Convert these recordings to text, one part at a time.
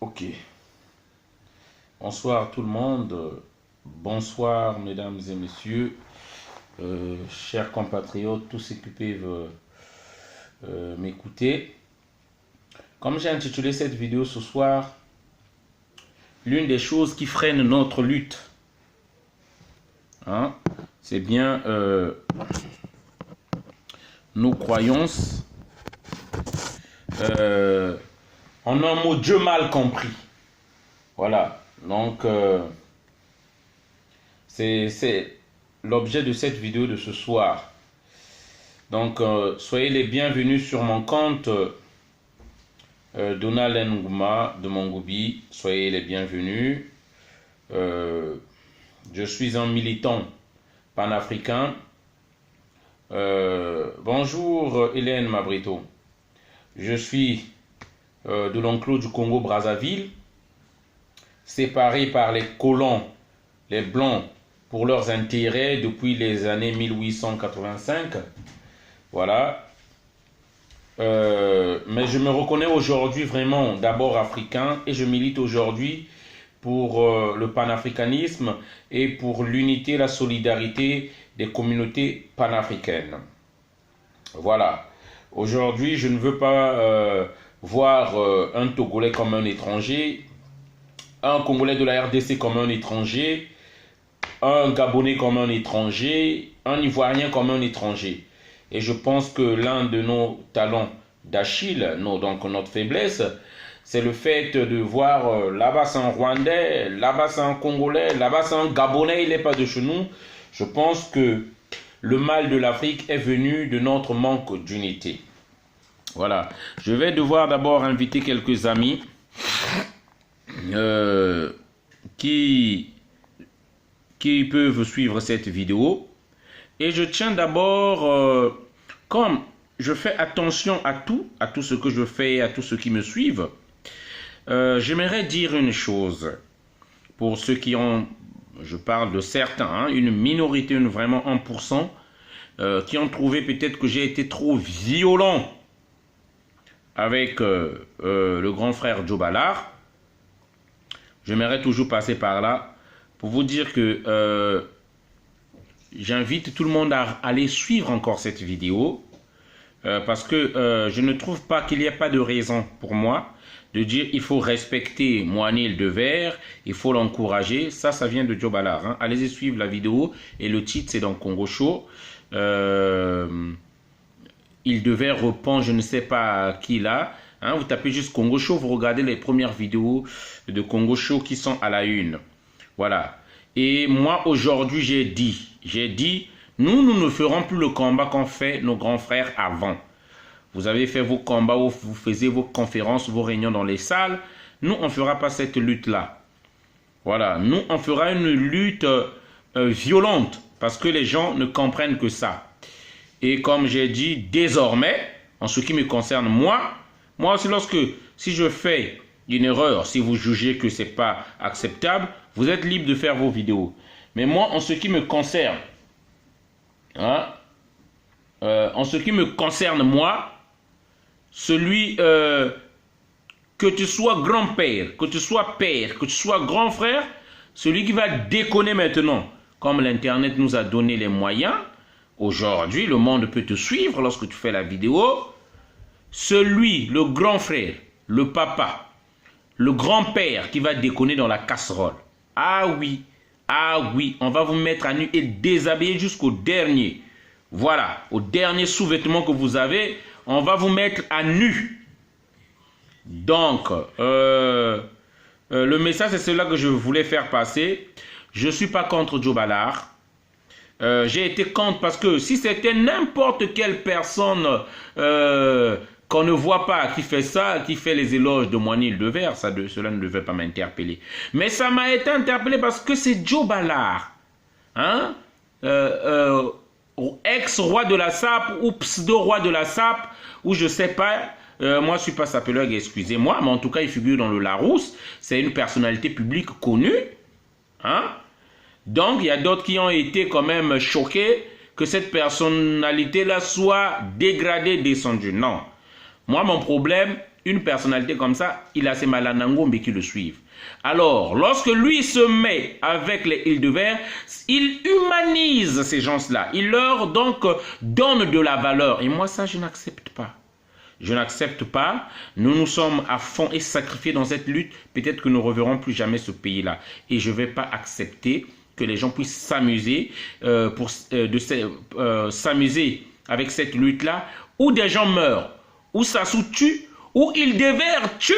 Ok. Bonsoir tout le monde. Bonsoir mesdames et messieurs, chers compatriotes, tous ceux qui peuvent m'écouter. Comme j'ai intitulé cette vidéo ce soir, l'une des choses qui freine notre lutte, c'est bien nos croyances. En un mot, Dieu mal compris. Voilà, donc c'est l'objet de cette vidéo de ce soir. Donc soyez les bienvenus sur mon compte Donald Ngouma de Mongoubi. Soyez les bienvenus. Je suis un militant panafricain. Bonjour Hélène Mabrito. Je suis de l'enclos du Congo-Brazzaville, séparés par les colons, les blancs, pour leurs intérêts depuis les années 1885. Voilà. Mais je me reconnais aujourd'hui vraiment d'abord africain et je milite aujourd'hui pour le panafricanisme et pour l'unité, la solidarité des communautés panafricaines. Voilà. Aujourd'hui, je ne veux pas voir un Togolais comme un étranger, un Congolais de la RDC comme un étranger, un Gabonais comme un étranger, un Ivoirien comme un étranger. Et je pense que l'un de nos talents d'Achille, donc notre faiblesse, c'est le fait de voir là-bas c'est un Rwandais, là-bas c'est un Congolais, là-bas c'est un Gabonais, il n'est pas de chez nous. Je pense que le mal de l'Afrique est venu de notre manque d'unité. Voilà. Je vais devoir d'abord inviter quelques amis qui peuvent suivre cette vidéo. Et je tiens d'abord, comme je fais attention à tout ce que je fais, à tous ceux qui me suivent, j'aimerais dire une chose. Pour ceux qui ont, je parle de certains, une minorité, vraiment 1%, qui ont trouvé peut-être que j'ai été trop violent avec le grand frère Joe Ballard. J'aimerais toujours passer par là pour vous dire que j'invite tout le monde à aller suivre encore cette vidéo parce que je ne trouve pas qu'il n'y ait pas de raison pour moi de dire il faut respecter Moanil Devers, il faut l'encourager. Ça vient de Joe Ballard. Allez-y suivre la vidéo et le titre c'est dans Congo Show. Il devait répondre, je ne sais pas qui là. Vous tapez juste Congo Show, vous regardez les premières vidéos de Congo Show qui sont à la une. Voilà. Et moi, aujourd'hui, j'ai dit, nous ne ferons plus le combat qu'ont fait nos grands frères avant. Vous avez fait vos combats, vous faisiez vos conférences, vos réunions dans les salles. Nous, on ne fera pas cette lutte-là. Voilà. Nous, on fera une lutte violente parce que les gens ne comprennent que ça. Et comme j'ai dit, désormais, en ce qui me concerne, moi aussi, si je fais une erreur, si vous jugez que ce n'est pas acceptable, vous êtes libre de faire vos vidéos. Mais moi, en ce qui me concerne, moi, celui que tu sois grand-père, que tu sois père, que tu sois grand frère, celui qui va déconner maintenant, comme l'Internet nous a donné les moyens, aujourd'hui, le monde peut te suivre lorsque tu fais la vidéo. Celui, le grand frère, le papa, le grand-père qui va déconner dans la casserole. Ah oui, on va vous mettre à nu et déshabiller jusqu'au dernier. Voilà, au dernier sous-vêtement que vous avez, on va vous mettre à nu. Donc, le message, c'est celui-là que je voulais faire passer. Je ne suis pas contre Joe Ballard. J'ai été contre parce que si c'était n'importe quelle personne qu'on ne voit pas qui fait ça, qui fait les éloges de Moanil Devers, cela ne devait pas m'interpeller. Mais ça m'a été interpellé parce que c'est Joe Ballard, ex-roi de la SAP ou pseudo-roi de la SAP, ou je sais pas. Moi, je ne suis pas sapologue, excusez-moi, mais en tout cas, il figure dans le Larousse. C'est une personnalité publique connue. Donc, il y a d'autres qui ont été quand même choqués que cette personnalité-là soit dégradée, descendue. Non. Moi, mon problème, une personnalité comme ça, il a ses Malanangombe qui le suivent. Alors, lorsque lui se met avec les Îles-de-Verre, il humanise ces gens-là. Il leur donc donne de la valeur. Et moi, ça, je n'accepte pas. Je n'accepte pas. Nous nous sommes à fond et sacrifiés dans cette lutte. Peut-être que nous ne reverrons plus jamais ce pays-là. Et je ne vais pas accepter que les gens puissent s'amuser s'amuser avec cette lutte-là, où des gens meurent, où Sassou tue, où Île-de-Verre tue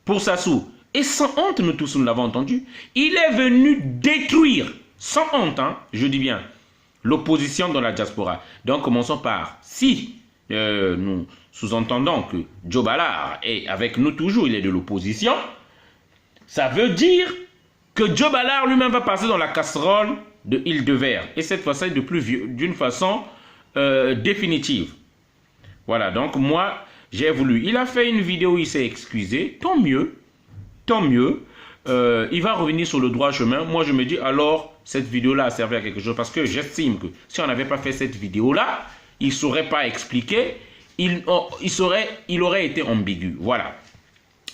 pour Sassou. Et sans honte, nous tous, nous l'avons entendu, il est venu détruire, sans honte, hein, je dis bien, l'opposition dans la diaspora. Donc, commençons par, si nous sous-entendons que Joe Ballard est avec nous toujours, il est de l'opposition, ça veut dire que Joe Ballard lui-même va passer dans la casserole de Île-de-Verre. Et cette fois-ci, d'une façon définitive. Voilà, donc moi, j'ai voulu. Il a fait une vidéo où il s'est excusé. Tant mieux. Tant mieux. Il va revenir sur le droit chemin. Moi, je me dis, alors, cette vidéo-là a servi à quelque chose. Parce que j'estime que si on n'avait pas fait cette vidéo-là, il ne saurait pas expliquer. Il aurait été ambigu. Voilà.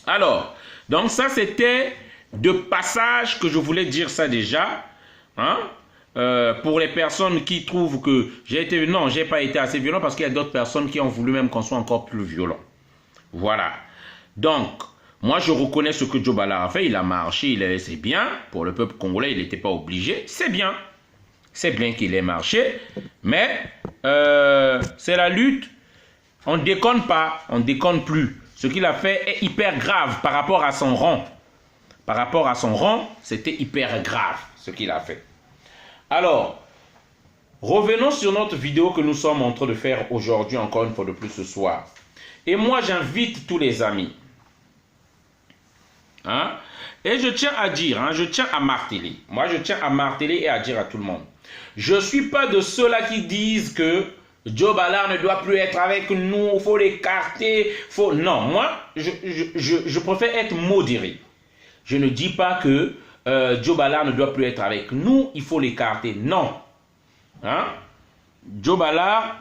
Alors, donc ça, c'était de passage que je voulais dire ça déjà. Hein? Pour les personnes qui trouvent que j'ai été... Non, j'ai pas été assez violent parce qu'il y a d'autres personnes qui ont voulu même qu'on soit encore plus violent. Voilà. Donc, moi, je reconnais ce que Joe Ballard a fait. Il a marché, c'est bien. Pour le peuple congolais, il n'était pas obligé. C'est bien. C'est bien qu'il ait marché. Mais, c'est la lutte. On ne déconne pas. On ne déconne plus. Ce qu'il a fait est hyper grave par rapport à son rang. Par rapport à son rang, c'était hyper grave ce qu'il a fait. Alors, revenons sur notre vidéo que nous sommes en train de faire aujourd'hui, encore une fois de plus ce soir. Et moi, j'invite tous les amis. Hein? Et je tiens à dire, hein, je tiens à marteler. Moi, je tiens à marteler et à dire à tout le monde. Je ne suis pas de ceux-là qui disent que Joe Ballard ne doit plus être avec nous, il faut l'écarter. Non, moi, je préfère être modéré. Je ne dis pas que Joe Ballard ne doit plus être avec nous, il faut l'écarter. Non. Hein? Joe Ballard,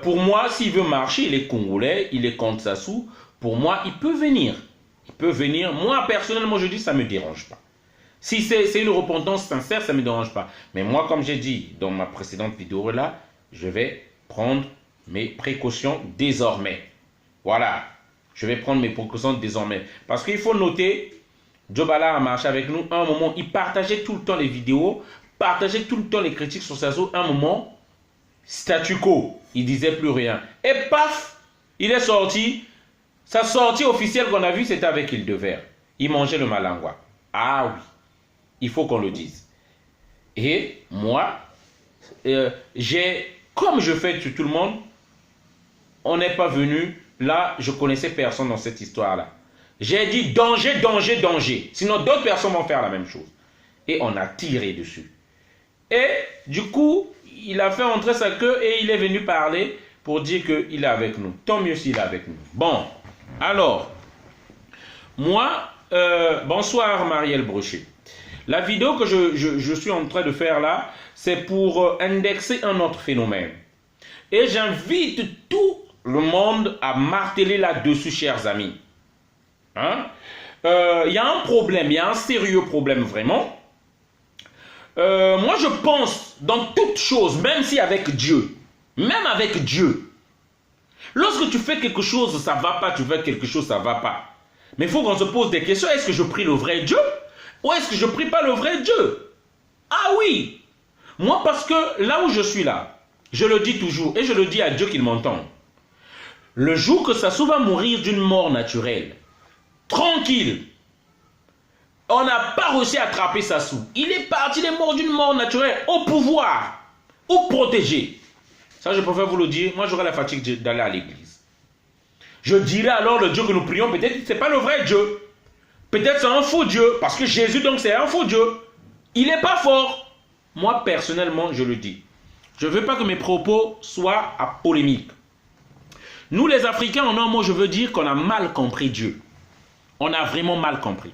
pour moi, s'il veut marcher, il est congolais, il est contre Sassou. Pour moi, il peut venir. Il peut venir. Moi, personnellement, je dis ça ne me dérange pas. Si c'est une repentance sincère, ça ne me dérange pas. Mais moi, comme j'ai dit dans ma précédente vidéo là, je vais prendre mes précautions désormais. Voilà. Je vais prendre mes précautions désormais. Parce qu'il faut noter, Joe Ballard a marché avec nous. À un moment, il partageait tout le temps les vidéos, partageait tout le temps les critiques sur Sassou. À un moment, statu quo, il disait plus rien. Et paf, il est sorti. Sa sortie officielle qu'on a vue, c'était avec Île-de-Verre. Il mangeait le malangua. Ah oui, il faut qu'on le dise. Et moi, comme je fais sur tout le monde, on n'est pas venu. Là, je connaissais personne dans cette histoire-là. J'ai dit danger, danger, danger. Sinon, d'autres personnes vont faire la même chose. Et on a tiré dessus. Et du coup, il a fait entrer sa queue et il est venu parler pour dire qu'il est avec nous. Tant mieux s'il est avec nous. Bon, alors, moi, bonsoir Marielle Brochet. La vidéo que je suis en train de faire là, c'est pour indexer un autre phénomène. Et j'invite tout le monde à marteler là-dessus, chers amis. Hein? Y a un problème, il y a un sérieux problème vraiment. Moi je pense dans toute chose, même si avec Dieu, lorsque tu fais quelque chose, ça ne va pas, tu fais quelque chose, ça ne va pas. Mais il faut qu'on se pose des questions. Est-ce que je prie le vrai Dieu? Ou est-ce que je ne prie pas le vrai Dieu? Ah oui! Moi, parce que là où je suis là, je le dis toujours, et je le dis à Dieu qu'il m'entend. Le jour que Sassou va mourir d'une mort naturelle, tranquille, on n'a pas réussi à attraper Sassou. Il est parti, il est mort d'une mort naturelle, au pouvoir, ou protégé. Ça, je préfère vous le dire. Moi, j'aurai la fatigue d'aller à l'église. Je dirais alors le Dieu que nous prions, peut-être que ce n'est pas le vrai Dieu. Peut-être c'est un faux Dieu, parce que Jésus, donc, c'est un faux Dieu. Il n'est pas fort. Moi, personnellement, je le dis. Je ne veux pas que mes propos soient à polémique. Nous, les Africains, en un mot, je veux dire qu'on a mal compris Dieu. On a vraiment mal compris.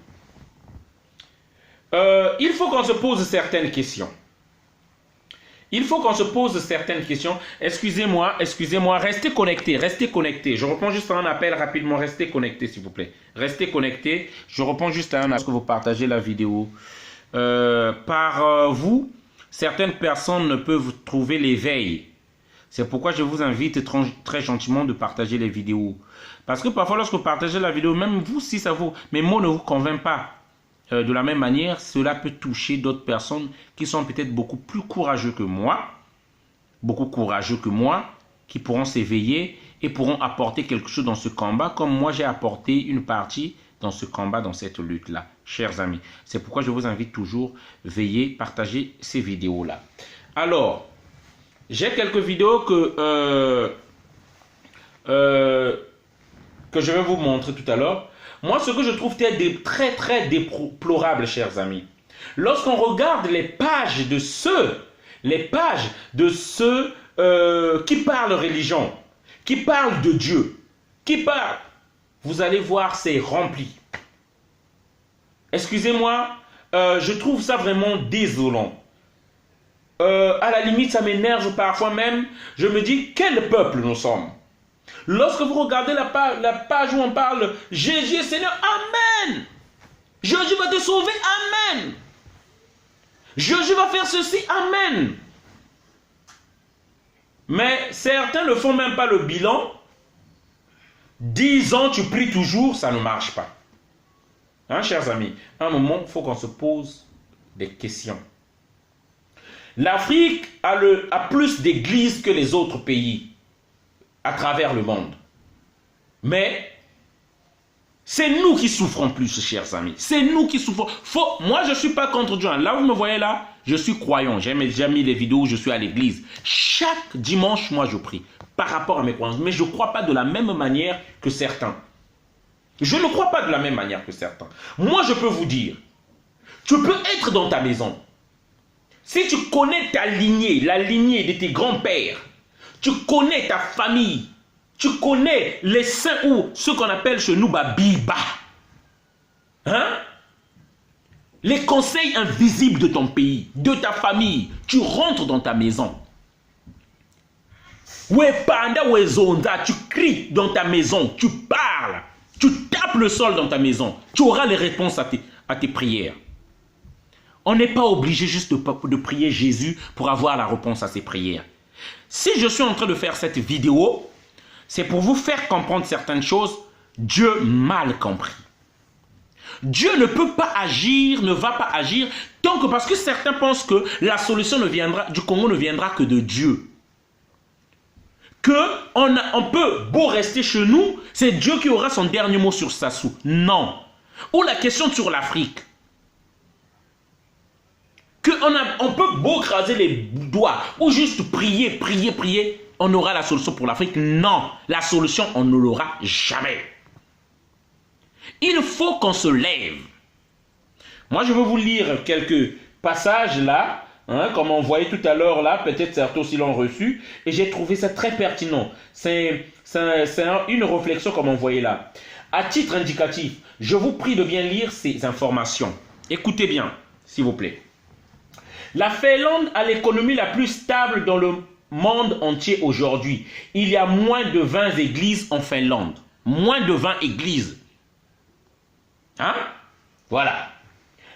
Il faut qu'on se pose certaines questions. Il faut qu'on se pose certaines questions. Excusez-moi, restez connectés, restez connectés. Je reprends juste un appel rapidement, restez connectés s'il vous plaît. Restez connectés, je reprends juste un appel que vous partagez la vidéo. Par vous, certaines personnes ne peuvent trouver l'éveil. C'est pourquoi je vous invite très gentiment de partager les vidéos. Parce que parfois lorsque vous partagez la vidéo, même vous, si ça vous, mes mots ne vous convainquent pas de la même manière, cela peut toucher d'autres personnes qui sont peut-être beaucoup plus courageux que moi, qui pourront s'éveiller et pourront apporter quelque chose dans ce combat, comme moi j'ai apporté une partie dans ce combat, dans cette lutte-là, chers amis. C'est pourquoi je vous invite toujours, veillez, partagez ces vidéos-là. Alors, j'ai quelques vidéos que je vais vous montrer tout à l'heure. Moi, ce que je trouve très déplorable, chers amis, lorsqu'on regarde les pages de ceux qui parlent religion, qui parlent de Dieu, vous allez voir, c'est rempli. Excusez-moi, je trouve ça vraiment désolant. À la limite, ça m'énerve parfois même. Je me dis, quel peuple nous sommes? Lorsque vous regardez la page où on parle, Jésus est Seigneur, Amen. Jésus va te sauver, Amen. Jésus va faire ceci, Amen. Mais certains ne font même pas le bilan. 10 ans, tu pries toujours, ça ne marche pas. Hein, chers amis, à un moment, il faut qu'on se pose des questions. L'Afrique a plus d'églises que les autres pays à travers le monde. Mais c'est nous qui souffrons plus, chers amis. C'est nous qui souffrons. Moi, je ne suis pas contre Dieu. Là, vous me voyez là, je suis croyant. J'ai déjà mis les vidéos où je suis à l'église. Chaque dimanche, moi, je prie par rapport à mes croyances. Mais je ne crois pas de la même manière que certains. Je ne crois pas de la même manière que certains. Moi, je peux vous dire, tu peux être dans ta maison. Si tu connais ta lignée, la lignée de tes grands-pères, tu connais ta famille, tu connais les saints ou ce qu'on appelle chez nous Biba. Hein? Les conseils invisibles de ton pays, de ta famille, tu rentres dans ta maison. Tu cries dans ta maison, tu parles, tu tapes le sol dans ta maison, tu auras les réponses à tes prières. On n'est pas obligé juste de prier Jésus pour avoir la réponse à ses prières. Si je suis en train de faire cette vidéo, c'est pour vous faire comprendre certaines choses, Dieu mal compris. Dieu ne peut pas agir, ne va pas agir, parce que certains pensent que la solution du Congo ne viendra que de Dieu. On peut beau rester chez nous, c'est Dieu qui aura son dernier mot sur Sassou. Non. Ou la question sur l'Afrique. On peut beau craser les doigts ou juste prier, on aura la solution pour l'Afrique. Non, la solution, on ne l'aura jamais. Il faut qu'on se lève. Moi, je vais vous lire quelques passages là, hein, comme on voyait tout à l'heure là, peut-être certains aussi l'ont reçu, et j'ai trouvé ça très pertinent. C'est une réflexion comme on voyait là. À titre indicatif, je vous prie de bien lire ces informations. Écoutez bien, s'il vous plaît. La Finlande a l'économie la plus stable dans le monde entier aujourd'hui. Il y a moins de 20 églises en Finlande. Moins de 20 églises. Hein? Voilà.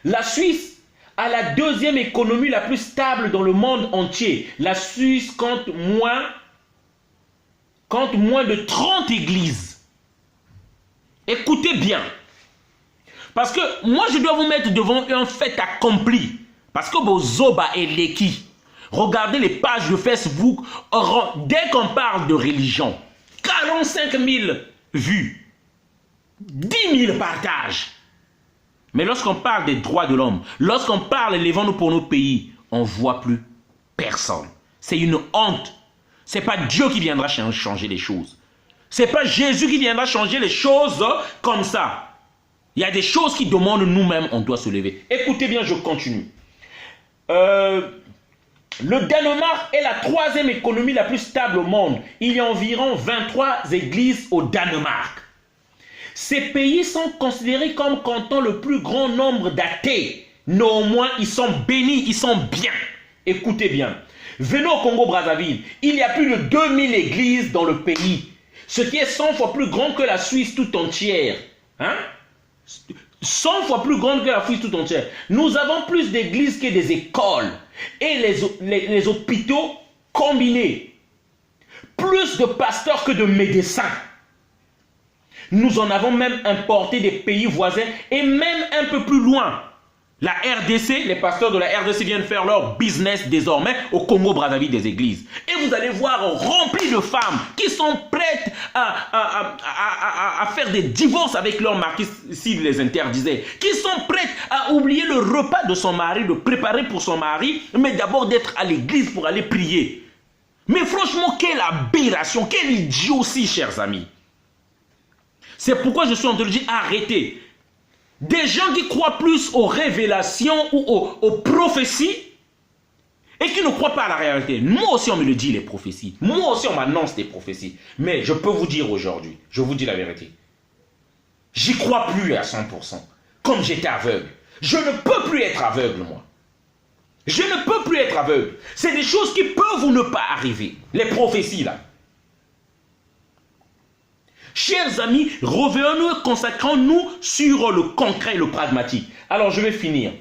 La Suisse a la deuxième économie la plus stable dans le monde entier. La Suisse compte moins de 30 églises. Écoutez bien. Parce que moi, je dois vous mettre devant un fait accompli. Parce que Bozoba et Leki, regardez les pages de Facebook, dès qu'on parle de religion, 45 000 vues, 10 000 partages. Mais lorsqu'on parle des droits de l'homme, lorsqu'on parle levons-nous pour nos pays, on ne voit plus personne. C'est une honte. Ce n'est pas Dieu qui viendra changer les choses. Ce n'est pas Jésus qui viendra changer les choses comme ça. Il y a des choses qui demandent nous-mêmes, on doit se lever. Écoutez bien, je continue. Le Danemark est la troisième économie la plus stable au monde. Il y a environ 23 églises au Danemark. Ces pays sont considérés comme comptant le plus grand nombre d'athées. Néanmoins, ils sont bénis, ils sont bien. Écoutez bien. Venez au Congo-Brazzaville. Il y a plus de 2000 églises dans le pays. Ce qui est 100 fois plus grand que la Suisse tout entière. Hein? 100 fois plus grande que la Suisse tout entière. Nous avons plus d'églises que des écoles. Et les hôpitaux combinés. Plus de pasteurs que de médecins. Nous en avons même importé des pays voisins et même un peu plus loin. La RDC, les pasteurs de la RDC viennent faire leur business désormais au Congo-Brazzaville des églises. Et vous allez voir rempli de femmes qui sont prêtes à faire des divorces avec leur mari s'ils les interdisaient. Qui sont prêtes à oublier le repas de son mari, de préparer pour son mari, mais d'abord d'être à l'église pour aller prier. Mais franchement, quelle aberration, quel idiotie, chers amis. C'est pourquoi je suis en train de dire arrêtez. Des gens qui croient plus aux révélations ou aux prophéties et qui ne croient pas à la réalité. Moi aussi, on me le dit, les prophéties. Moi aussi, on m'annonce des prophéties. Mais je peux vous dire aujourd'hui, je vous dis la vérité. J'y crois plus à 100%. Comme j'étais aveugle. Je ne peux plus être aveugle, moi. Je ne peux plus être aveugle. C'est des choses qui peuvent ou ne pas arriver. Les prophéties, là. Chers amis, revenons, consacrons-nous sur le concret et le pragmatique. Alors, je vais finir.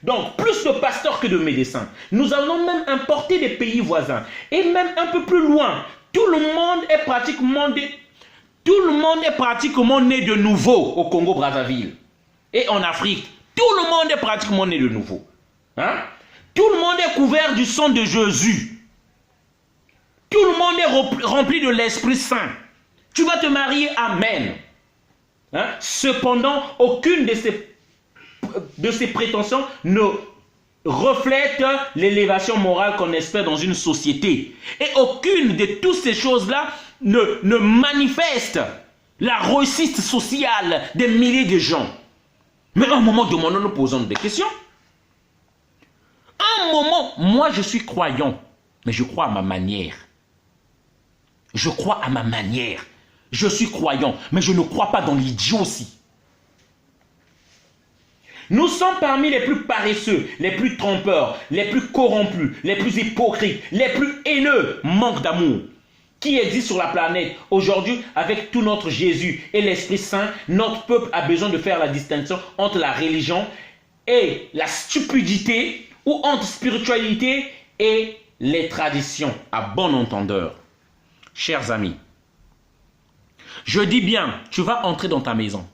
Donc, plus de pasteurs que de médecins. Nous allons même importer des pays voisins. Et même un peu plus loin, tout le monde est pratiquement né de nouveau au Congo-Brazzaville. Et en Afrique, tout le monde est pratiquement né de nouveau. Hein? Tout le monde est couvert du sang de Jésus. Tout le monde est rempli de l'Esprit Saint. Tu vas te marier, amen. Hein? Cependant, aucune de ces prétentions ne reflète l'élévation morale qu'on espère dans une société. Et aucune de toutes ces choses-là ne manifeste la réussite sociale des milliers de gens. Mais à un moment, demandons-nous, posons des questions. À un moment, moi je suis croyant, mais je crois à ma manière. Je crois à ma manière. Je suis croyant, mais je ne crois pas dans l'idiotie. Nous sommes parmi les plus paresseux, les plus trompeurs, les plus corrompus, les plus hypocrites, les plus haineux, manque d'amour, qui existent sur la planète. Aujourd'hui, avec tout notre Jésus et l'Esprit Saint, notre peuple a besoin de faire la distinction entre la religion et la stupidité, ou entre spiritualité et les traditions, à bon entendeur. Chers amis, je dis bien, tu vas entrer dans ta maison.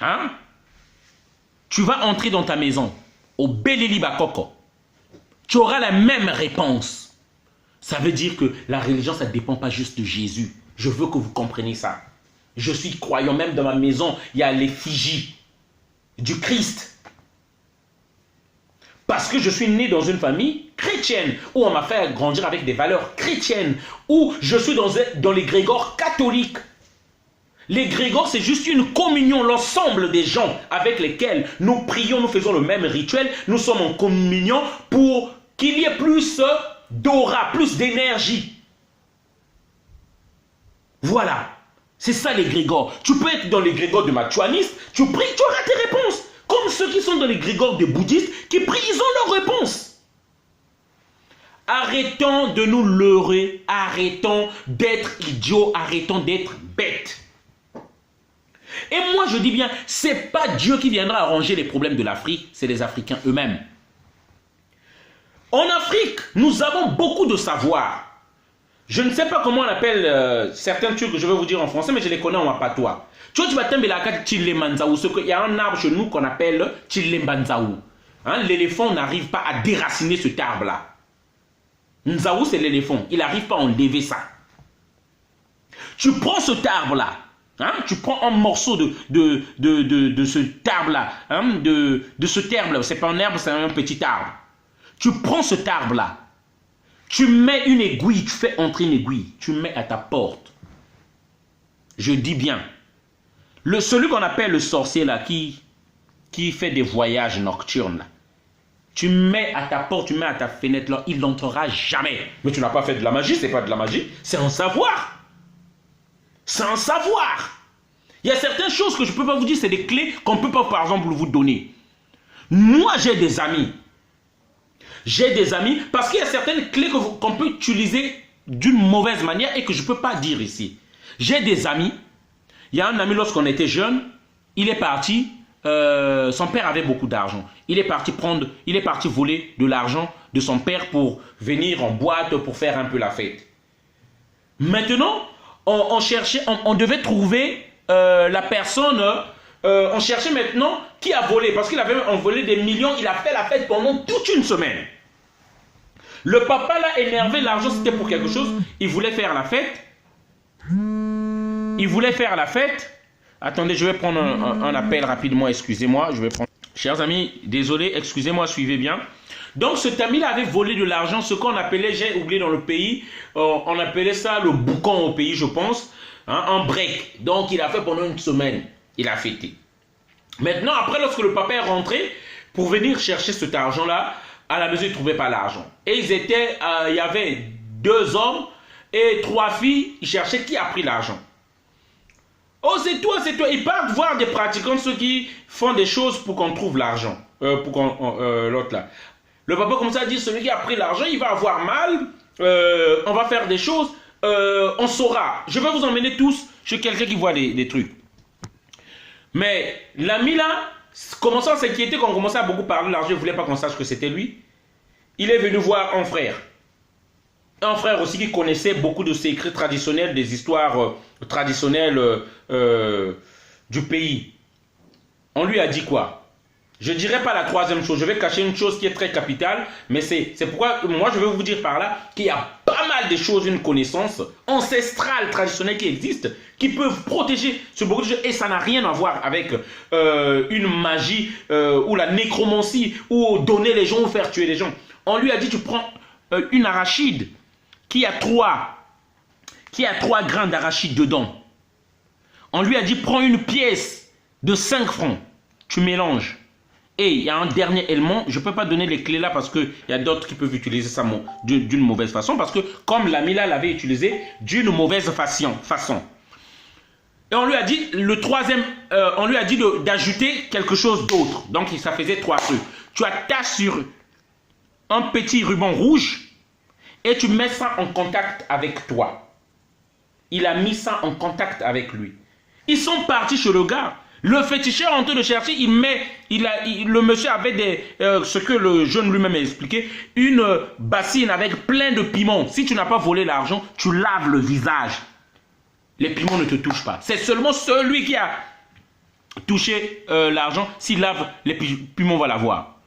Hein? Tu vas entrer dans ta maison, au Belili Bakoko. Tu auras la même réponse. Ça veut dire que la religion, ça ne dépend pas juste de Jésus. Je veux que vous compreniez ça. Je suis croyant, même dans ma maison, il y a l'effigie du Christ. Parce que je suis né dans une famille chrétienne, où on m'a fait grandir avec des valeurs chrétiennes, où je suis dans les grégores catholiques. Les grégores, c'est juste une communion, l'ensemble des gens avec lesquels nous prions, nous faisons le même rituel, nous sommes en communion pour qu'il y ait plus d'aura, plus d'énergie. Voilà, c'est ça les grégores. Tu peux être dans les grégores de Machuanistes, tu pries, tu auras tes réponses. Comme ceux qui sont dans les grégores des bouddhistes, qui prient, ils ont leurs réponses. Arrêtons de nous leurrer, arrêtons d'être idiots, arrêtons d'être bêtes. Et moi je dis bien, ce n'est pas Dieu qui viendra arranger les problèmes de l'Afrique, c'est les Africains eux-mêmes. En Afrique, nous avons beaucoup de savoir. Je ne sais pas comment on appelle certains trucs que je vais vous dire en français, mais je les connais en patois. Tu vois, tu vas tomber la carte Chilemanzaou. Il y a un arbre chez nous qu'on appelle Chilemanzaou. Hein, l'éléphant n'arrive pas à déraciner cet arbre-là. Nzaou, c'est l'éléphant. Il n'arrive pas à enlever ça. Tu prends cet arbre-là. Hein, tu prends un morceau de cet arbre-là. Hein, de cet arbre-là. Ce n'est pas un arbre, c'est un petit arbre. Tu prends cet arbre-là. Tu mets une aiguille, tu fais entrer une aiguille. Tu mets à ta porte. Je dis bien. Celui qu'on appelle le sorcier là, qui fait des voyages nocturnes là. Tu mets à ta porte, tu mets à ta fenêtre là, il n'entrera jamais. Mais tu n'as pas fait de la magie, c'est pas de la magie, c'est un savoir. C'est un savoir. Il y a certaines choses que je ne peux pas vous dire, c'est des clés qu'on ne peut pas par exemple vous donner. Moi j'ai des amis. J'ai des amis, parce qu'il y a certaines clés qu'on peut utiliser d'une mauvaise manière et que je ne peux pas dire ici. J'ai des amis. Il y a un ami, lorsqu'on était jeune, il est parti, son père avait beaucoup d'argent. Il est parti voler de l'argent de son père pour venir en boîte, pour faire un peu la fête. Maintenant, on devait trouver la personne, on cherchait maintenant qui a volé, parce qu'il avait volé des millions, il a fait la fête pendant toute une semaine. Le papa l'a énervé, l'argent c'était pour quelque chose, il voulait faire la fête. Il voulait faire la fête. Attendez, je vais prendre un appel rapidement, excusez-moi. Chers amis, désolé, excusez-moi, suivez bien. Donc cet ami-là avait volé de l'argent, ce qu'on appelait, j'ai oublié dans le pays, on appelait ça le boucan au pays, je pense, hein, un break. Donc il a fait pendant une semaine, il a fêté. Maintenant, après, lorsque le papa est rentré, pour venir chercher cet argent-là, à la maison, il ne trouvait pas l'argent. Et il y avait 2 hommes et 3 filles, ils cherchaient qui a pris l'argent. Oh, c'est toi, c'est toi. Ils partent voir des pratiquants, ceux qui font des choses pour qu'on trouve l'argent. L'autre là. Le papa commence à dire, celui qui a pris l'argent, il va avoir mal. On va faire des choses. On saura. Je vais vous emmener tous chez quelqu'un qui voit des trucs. Mais l'ami là, commençant à s'inquiéter quand on commençait à beaucoup parler de l'argent, il ne voulait pas qu'on sache que c'était lui. Il est venu voir un frère. Un frère aussi qui connaissait beaucoup de secrets traditionnels, des histoires traditionnelles du pays. On lui a dit quoi? Je ne dirais pas la troisième chose, je vais cacher une chose qui est très capitale, mais c'est pourquoi moi je vais vous dire par là qu'il y a pas mal de choses, une connaissance ancestrale, traditionnelle qui existe, qui peuvent protéger ce beaucoup de choses, et ça n'a rien à voir avec une magie ou la nécromancie, ou donner les gens ou faire tuer les gens. On lui a dit, tu prends une arachide qui a 3 grains d'arachide dedans. On lui a dit, prends une pièce de 5 francs, tu mélanges. Et il y a un dernier élément, je ne peux pas donner les clés là parce qu'il y a d'autres qui peuvent utiliser ça d'une mauvaise façon, parce que comme l'ami là l'avait utilisé d'une mauvaise façon. Et on lui a dit, on lui a dit d'ajouter quelque chose d'autre. Donc ça faisait 3 trucs. Tu attaches sur un petit ruban rouge et tu mets ça en contact avec toi. Il a mis ça en contact avec lui. Ils sont partis chez le gars. Le féticheur en train de chercher, le monsieur avait ce que le jeune lui-même a expliqué, une bassine avec plein de piments. Si tu n'as pas volé l'argent, tu laves le visage. Les piments ne te touchent pas. C'est seulement celui qui a touché l'argent, s'il lave, les piments va l'avoir.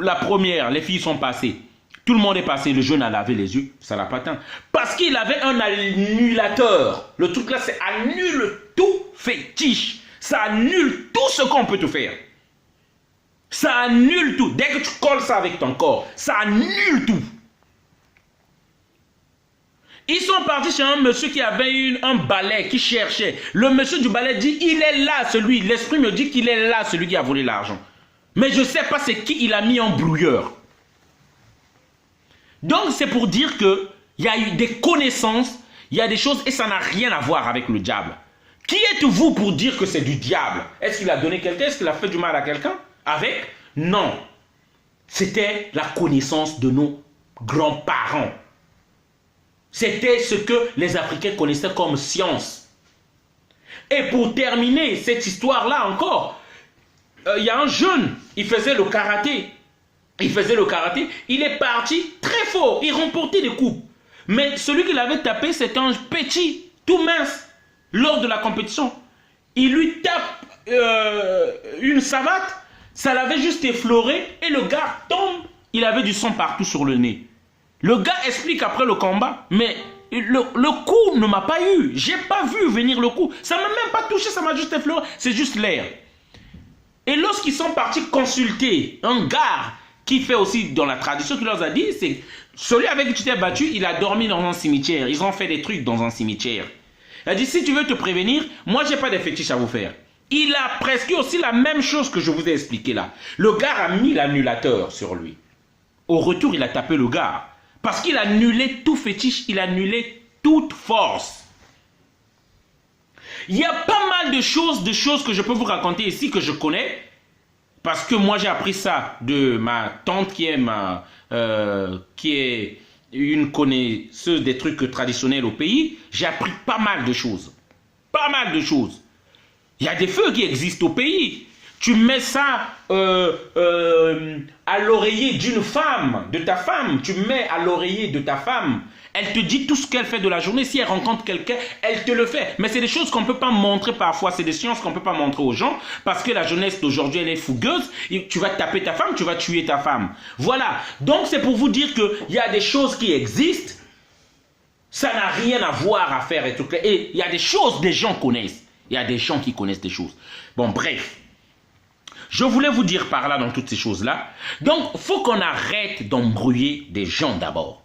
La première, les filles sont passées. Tout le monde est passé, le jeune a lavé les yeux, ça l'a pas atteint. Parce qu'il avait un annulateur. Le truc là, c'est annule tout fétiche. Ça annule tout ce qu'on peut te faire. Ça annule tout. Dès que tu colles ça avec ton corps, ça annule tout. Ils sont partis chez un monsieur qui avait un balai, qui cherchait. Le monsieur du balai dit, il est là, celui. L'esprit me dit qu'il est là, celui qui a volé l'argent. Mais je ne sais pas c'est qui il a mis en brouilleur. Donc c'est pour dire qu'il y a eu des connaissances, il y a des choses et ça n'a rien à voir avec le diable. Qui êtes-vous pour dire que c'est du diable? Est-ce qu'il a donné quelqu'un? Est-ce qu'il a fait du mal à quelqu'un? Avec? Non. C'était la connaissance de nos grands-parents. C'était ce que les Africains connaissaient comme science. Et pour terminer cette histoire-là encore, il y a un jeune, il faisait le karaté. Il est parti très fort, il remportait des coups. Mais celui qui l'avait tapé, c'est un petit, tout mince, lors de la compétition. Il lui tape une savate, ça l'avait juste effleuré, et le gars tombe, il avait du sang partout sur le nez. Le gars explique après le combat, mais le coup ne m'a pas eu. J'ai pas vu venir le coup. Ça ne m'a même pas touché, ça m'a juste effleuré. C'est juste l'air. Et lorsqu'ils sont partis consulter un gars qui fait aussi dans la tradition, qui leur a dit, c'est celui avec qui tu t'es battu, il a dormi dans un cimetière. Ils ont fait des trucs dans un cimetière. Il a dit, si tu veux te prévenir, moi j'ai pas de fétiche à vous faire. Il a presque aussi la même chose que je vous ai expliqué là. Le gars a mis l'annulateur sur lui. Au retour, il a tapé le gars. Parce qu'il a annulé tout fétiche, il a annulé toute force. Il y a pas mal de choses que je peux vous raconter ici que je connais. Parce que moi, j'ai appris ça de ma tante qui est une connaisseuse des trucs traditionnels au pays. J'ai appris pas mal de choses. Pas mal de choses. Il y a des feux qui existent au pays. Tu mets ça à l'oreiller d'une femme, de ta femme. Tu mets à l'oreiller de ta femme. Elle te dit tout ce qu'elle fait de la journée. Si elle rencontre quelqu'un, elle te le fait. Mais c'est des choses qu'on ne peut pas montrer parfois. C'est des sciences qu'on ne peut pas montrer aux gens. Parce que la jeunesse d'aujourd'hui, elle est fougueuse. Tu vas taper ta femme, tu vas tuer ta femme. Voilà. Donc c'est pour vous dire qu'il y a des choses qui existent. Ça n'a rien à voir à faire et tout. Et il y a des choses des gens connaissent. Il y a des gens qui connaissent des choses. Bon, bref. Je voulais vous dire par là dans toutes ces choses-là. Donc, il faut qu'on arrête d'embrouiller des gens d'abord.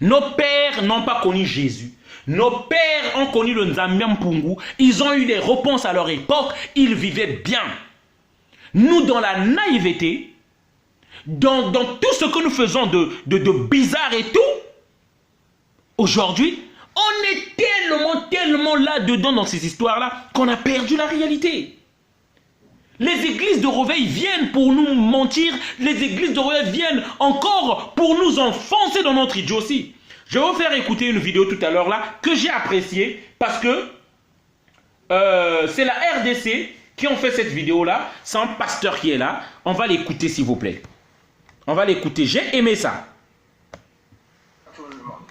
Nos pères n'ont pas connu Jésus. Nos pères ont connu le Nzambe Mpungu. Ils ont eu des réponses à leur époque. Ils vivaient bien. Nous, dans la naïveté, dans tout ce que nous faisons de bizarre et tout, aujourd'hui, on est tellement là-dedans dans ces histoires-là qu'on a perdu la réalité. Les églises de réveil viennent pour nous mentir. Les églises de réveil viennent encore pour nous enfoncer dans notre idiotie. Je vais vous faire écouter une vidéo tout à l'heure là que j'ai appréciée parce que c'est la RDC qui ont fait cette vidéo là. C'est un pasteur qui est là. On va l'écouter s'il vous plaît. On va l'écouter. J'ai aimé ça. Tout le monde.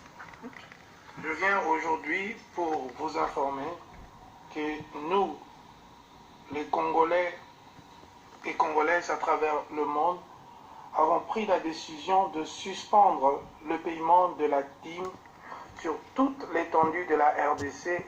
Je viens aujourd'hui pour vous informer que nous, les Congolais et Congolaises à travers le monde, avons pris la décision de suspendre le paiement de la dîme sur toute l'étendue de la RDC